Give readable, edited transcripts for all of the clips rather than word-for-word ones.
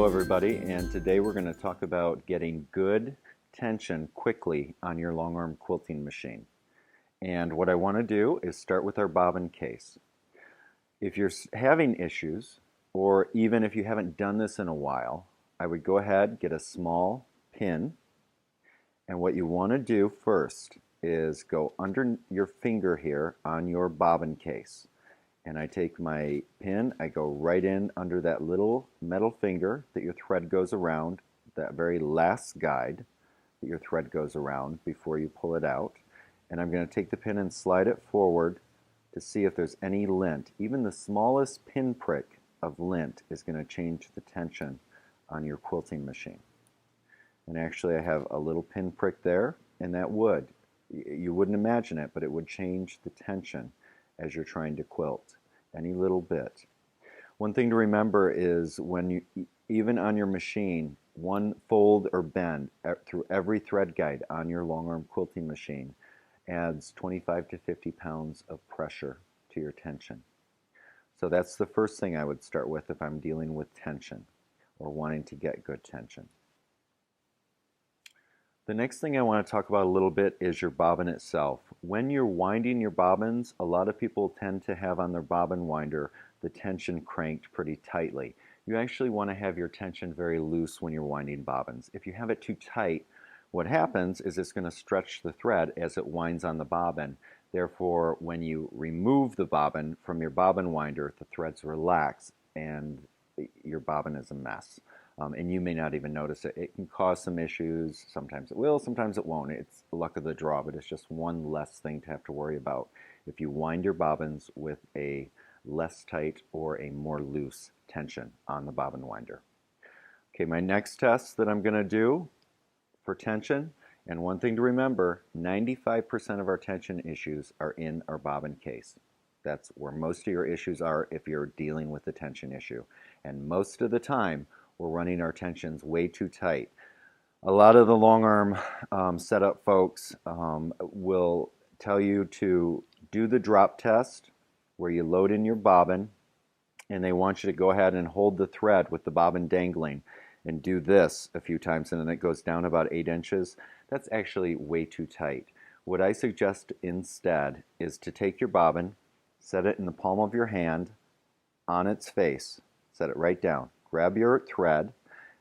everybody, and today we're going to talk about getting good tension quickly on your long arm quilting machine. And what I want to do is start with our bobbin case. If you're having issues, or even if you haven't done this in a while, I would go ahead, get a small pin, and what you want to do first is go under your finger here on your bobbin case. And I take my pin, I go right in under that little metal finger that your thread goes around, that very last guide that your thread goes around before you pull it out. And I'm going to take the pin and slide it forward to see if there's any lint. Even the smallest pinprick of lint is going to change the tension on your quilting machine. And actually I have a little pinprick there, and that would. You wouldn't imagine it, but it would change the tension as you're trying to quilt, any little bit. One thing to remember is when you, even on your machine, one fold or bend through every thread guide on your long arm quilting machine adds 25 to 50 pounds of pressure to your tension. So that's the first thing I would start with if I'm dealing with tension or wanting to get good tension. The next thing I want to talk about a little bit is your bobbin itself. When you're winding your bobbins, a lot of people tend to have on their bobbin winder the tension cranked pretty tightly. You actually want to have your tension very loose when you're winding bobbins. If you have it too tight, what happens is it's going to stretch the thread as it winds on the bobbin. Therefore, when you remove the bobbin from your bobbin winder, the threads relax and your bobbin is a mess. And you may not even notice it. It can cause some issues. Sometimes it will, sometimes it won't. It's the luck of the draw, but it's just one less thing to have to worry about if you wind your bobbins with a less tight or a more loose tension on the bobbin winder. Okay, my next test that I'm going to do for tension, and one thing to remember, 95% of our tension issues are in our bobbin case. That's where most of your issues are if you're dealing with the tension issue. And most of the time, we're running our tensions way too tight. A lot of the long arm setup folks will tell you to do the drop test where you load in your bobbin, and they want you to go ahead and hold the thread with the bobbin dangling and do this a few times, and then it goes down about 8 inches. That's actually way too tight. What I suggest instead is to take your bobbin, set it in the palm of your hand on its face, set it right down. Grab your thread,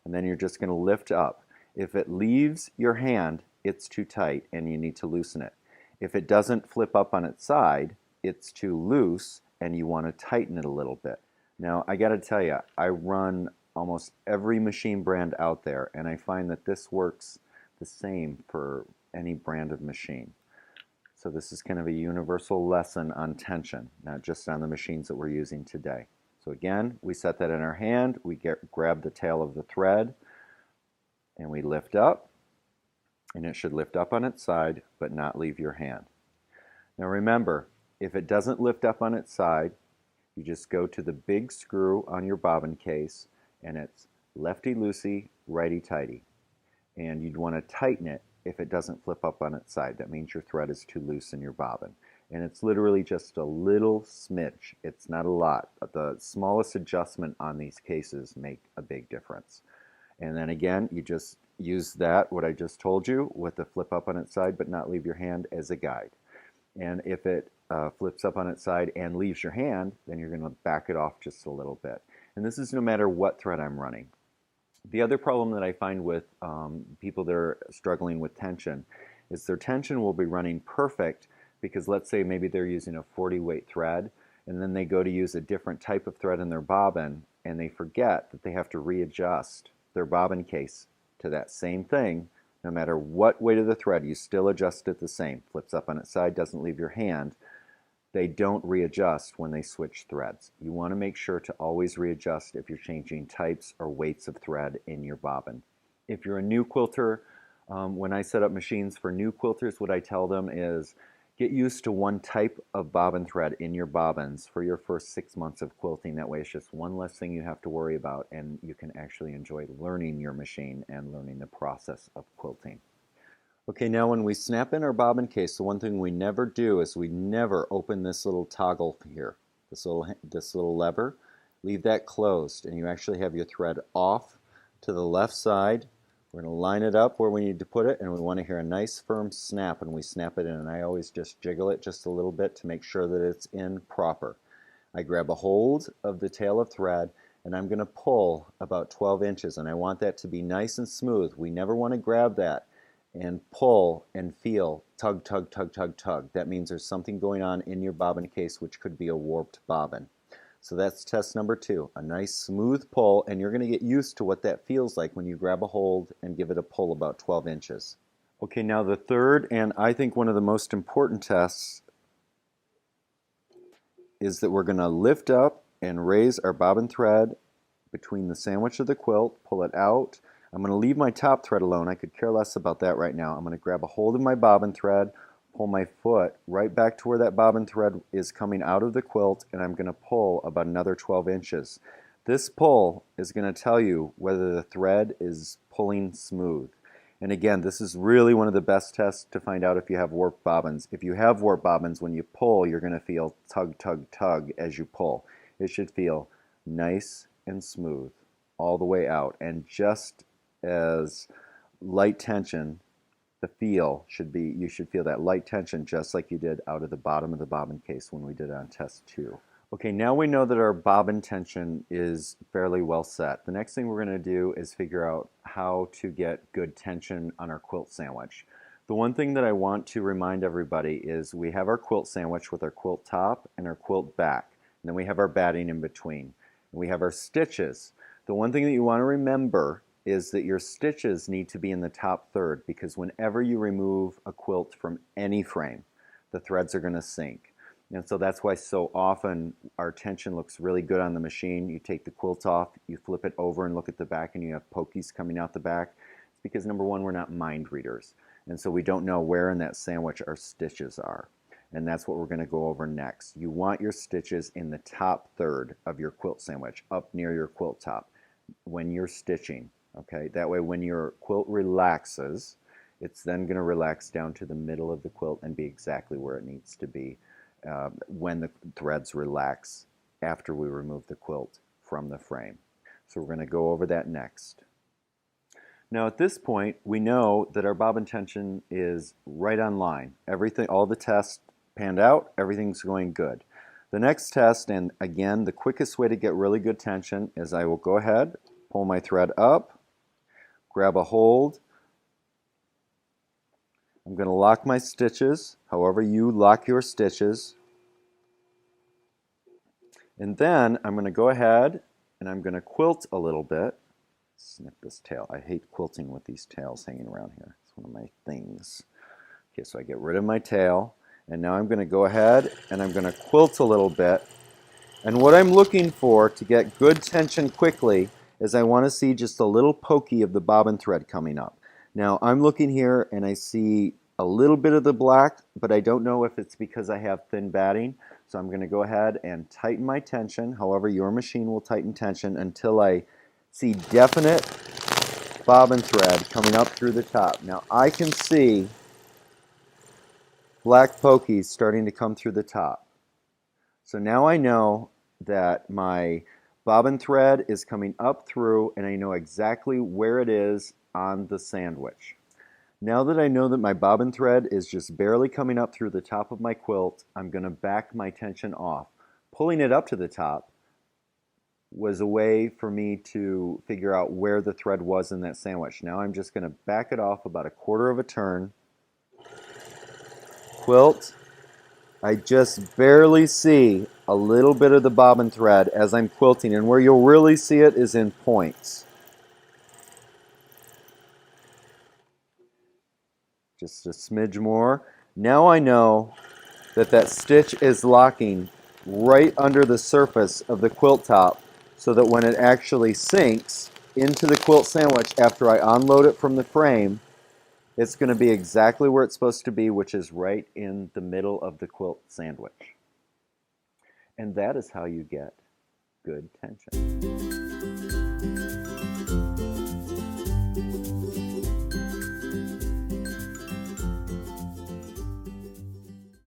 and then you're just going to lift up. If it leaves your hand, it's too tight and you need to loosen it. If it doesn't flip up on its side, it's too loose and you want to tighten it a little bit. Now, I got to tell you, I run almost every machine brand out there, and I find that this works the same for any brand of machine. So this is kind of a universal lesson on tension, not just on the machines that we're using today. So again, we set that in our hand, we grab the tail of the thread, and we lift up, and it should lift up on its side, but not leave your hand. Now remember, if it doesn't lift up on its side, you just go to the big screw on your bobbin case, and it's lefty-loosey, righty-tighty. And you'd want to tighten it if it doesn't flip up on its side. That means your thread is too loose in your bobbin. And it's literally just a little smidge. It's not a lot. The smallest adjustment on these cases make a big difference. And then again, you just use that, what I just told you, with the flip up on its side but not leave your hand as a guide. And if it flips up on its side and leaves your hand, then you're going to back it off just a little bit. And this is no matter what thread I'm running. The other problem that I find with people that are struggling with tension is their tension will be running perfect because let's say maybe they're using a 40 weight thread and then they go to use a different type of thread in their bobbin and they forget that they have to readjust their bobbin case to that same thing. No matter what weight of the thread, you still adjust it the same. Flips up on its side, doesn't leave your hand. They don't readjust when they switch threads. You want to make sure to always readjust if you're changing types or weights of thread in your bobbin. If you're a new quilter, when I set up machines for new quilters, what I tell them is get used to one type of bobbin thread in your bobbins for your first 6 months of quilting. That way it's just one less thing you have to worry about and you can actually enjoy learning your machine and learning the process of quilting. Okay, now when we snap in our bobbin case, the one thing we never do is we never open this little toggle here, this little lever. Leave that closed and you actually have your thread off to the left side. We're going to line it up where we need to put it, and we want to hear a nice firm snap when we snap it in. And I always just jiggle it just a little bit to make sure that it's in proper. I grab a hold of the tail of thread, and I'm going to pull about 12 inches, and I want that to be nice and smooth. We never want to grab that and pull and feel tug, tug, tug, tug, tug. That means there's something going on in your bobbin case, which could be a warped bobbin. So that's test number 2, a nice smooth pull, and you're going to get used to what that feels like when you grab a hold and give it a pull about 12 inches. Okay, now the third, and I think one of the most important tests, is that we're going to lift up and raise our bobbin thread between the sandwich of the quilt, pull it out. I'm going to leave my top thread alone. I could care less about that right now. I'm going to grab a hold of my bobbin thread, pull my foot right back to where that bobbin thread is coming out of the quilt, and I'm going to pull about another 12 inches. This pull is going to tell you whether the thread is pulling smooth. And again, this is really one of the best tests to find out if you have warped bobbins. If you have warped bobbins, when you pull, you're going to feel tug, tug, tug as you pull. It should feel nice and smooth all the way out, and just as light tension. The feel should be, you should feel that light tension just like you did out of the bottom of the bobbin case when we did it on test 2. Okay, now we know that our bobbin tension is fairly well set. The next thing we're going to do is figure out how to get good tension on our quilt sandwich. The one thing that I want to remind everybody is we have our quilt sandwich with our quilt top and our quilt back. And then we have our batting in between. And we have our stitches. The one thing that you want to remember is that your stitches need to be in the top third, because whenever you remove a quilt from any frame, the threads are going to sink. And so that's why so often our tension looks really good on the machine. You take the quilt off, you flip it over and look at the back, and you have pokies coming out the back. It's because, number one, we're not mind readers. And so we don't know where in that sandwich our stitches are. And that's what we're going to go over next. You want your stitches in the top third of your quilt sandwich, up near your quilt top, when you're stitching. Okay, that way when your quilt relaxes, it's then going to relax down to the middle of the quilt and be exactly where it needs to be when the threads relax after we remove the quilt from the frame. So we're going to go over that next. Now at this point, we know that our bobbin tension is right on line. Everything, all the tests panned out, everything's going good. The next test, and again, the quickest way to get really good tension, is I will go ahead, pull my thread up, grab a hold. I'm going to lock my stitches, however you lock your stitches. And then I'm going to go ahead and I'm going to quilt a little bit. Snip this tail. I hate quilting with these tails hanging around here. It's one of my things. Okay, so I get rid of my tail, and now I'm going to go ahead and I'm going to quilt a little bit. And what I'm looking for to get good tension quickly is I want to see just a little pokey of the bobbin thread coming up. Now I'm looking here and I see a little bit of the black, but I don't know if it's because I have thin batting. So I'm going to go ahead and tighten my tension. However, your machine will tighten tension until I see definite bobbin thread coming up through the top. Now I can see black pokies starting to come through the top. So now I know that my bobbin thread is coming up through, and I know exactly where it is on the sandwich. Now that I know that my bobbin thread is just barely coming up through the top of my quilt, I'm going to back my tension off. Pulling it up to the top was a way for me to figure out where the thread was in that sandwich. Now I'm just going to back it off about a quarter of a turn. Quilt. I just barely see a little bit of the bobbin thread as I'm quilting, and where you'll really see it is in points. Just a smidge more. Now I know that that stitch is locking right under the surface of the quilt top, so that when it actually sinks into the quilt sandwich after I unload it from the frame, it's going to be exactly where it's supposed to be, which is right in the middle of the quilt sandwich. And that is how you get good tension.